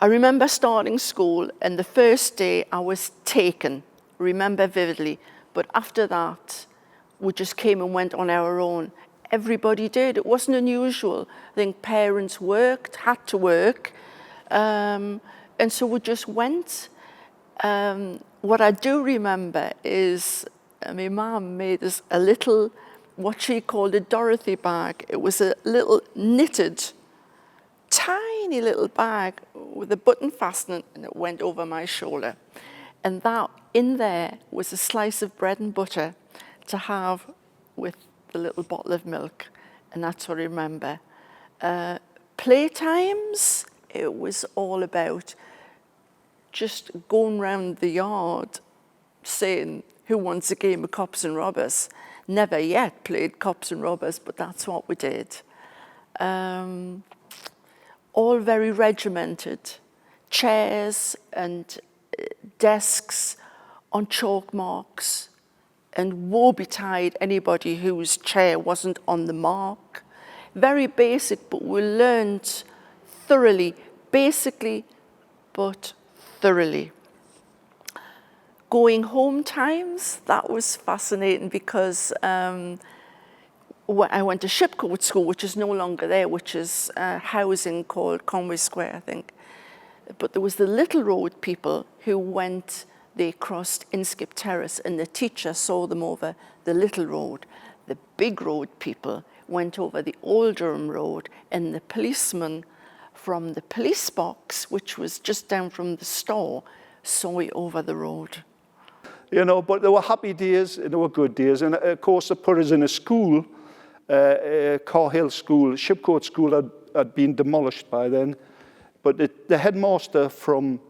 I remember starting school, and the first day I was taken, remember vividly, but after that, we just came and went on our own. Everybody did. It wasn't unusual. I think parents worked, had to work, and so we just went. What I do remember is my mum made us a little, what she called a Dorothy bag. It was a little knitted, tiny little bag with a button fastening, and it went over my shoulder. And that in there was a slice of bread and butter to have with the little bottle of milk, and that's what I remember. Playtimes, it was all about just going round the yard saying, who wants a game of cops and robbers? Never yet played cops and robbers, but that's what we did. All very regimented. Chairs and desks on chalk marks, and woe betide anybody whose chair wasn't on the mark. Very basic, but we learned thoroughly, basically, but thoroughly. Going home times, that was fascinating because I went to Shipcoat School, which is no longer there, which is housing called Conway Square, I think. But there was the Little Road people who went, they crossed Inskip Terrace, and the teacher saw them over the Little Road. The Big Road people went over the Old Durham Road, and the policeman from the police box, which was just down from the store, saw it over the road. You know, but there were happy days, and there were good days. And of course, they put us in a school, Carhill School. Shipcoat School had been demolished by then. But the headmaster from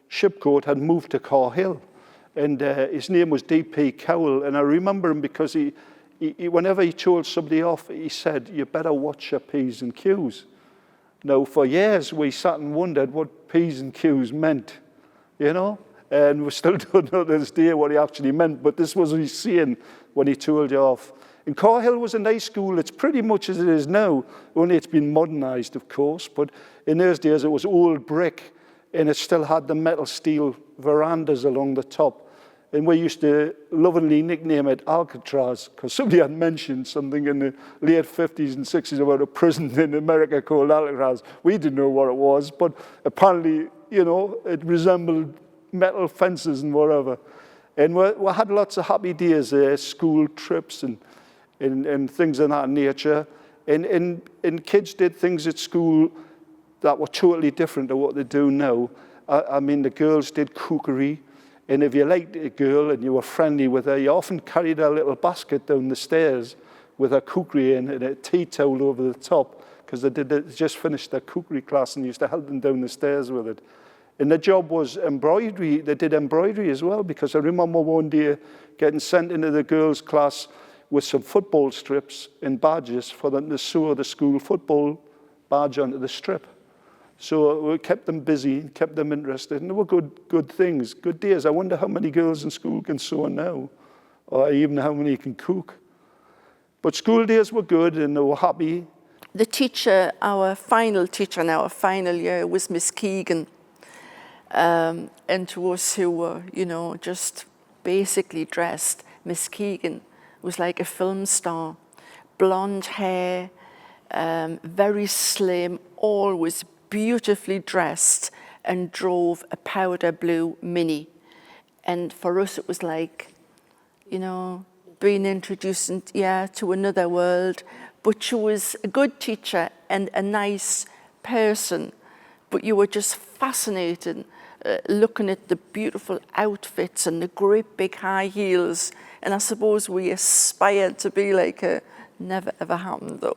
Shipcoat had moved to Carhill, and his name was D.P. Cowell. And I remember him because he whenever he told somebody off, he said, "You better watch your P's and Q's." Now, for years, we sat and wondered what P's and Q's meant, you know? And we still don't know to this day what he actually meant, but this was what he's saying when he told you off. And Carhill was a nice school. It's pretty much as it is now, only it's been modernised, of course. But in those days, it was old brick, and it still had the metal steel verandas along the top. And we used to lovingly nickname it Alcatraz, because somebody had mentioned something in the late 50s and 60s about a prison in America called Alcatraz. We didn't know what it was, but apparently, you know, it resembled metal fences and whatever. And we had lots of happy days there, school trips and things of that nature. And kids did things at school that were totally different to what they do now. I mean, the girls did cookery. And if you liked a girl and you were friendly with her, you often carried a little basket down the stairs with her cookery in and a tea towel over the top, because they just finished their cookery class and used to help them down the stairs with it. And the job was embroidery. They did embroidery as well, because I remember one day getting sent into the girls' class with some football strips and badges for them to sew the school football badge onto the strip. So we kept them busy, kept them interested, and they were good things, good days. I wonder how many girls in school can sew now, or even how many can cook. But school days were good, and they were happy. The teacher, our final teacher in our final year was Miss Keegan. And to us who were, you know, just basically dressed, Miss Keegan was like a film star. Blonde hair, very slim, always beautifully dressed, and drove a powder blue Mini. And for us it was like, you know, being introduced to another world. But she was a good teacher and a nice person, but you were just fascinated looking at the beautiful outfits and the great big high heels. And I suppose we aspired to be like her. Never ever happened though.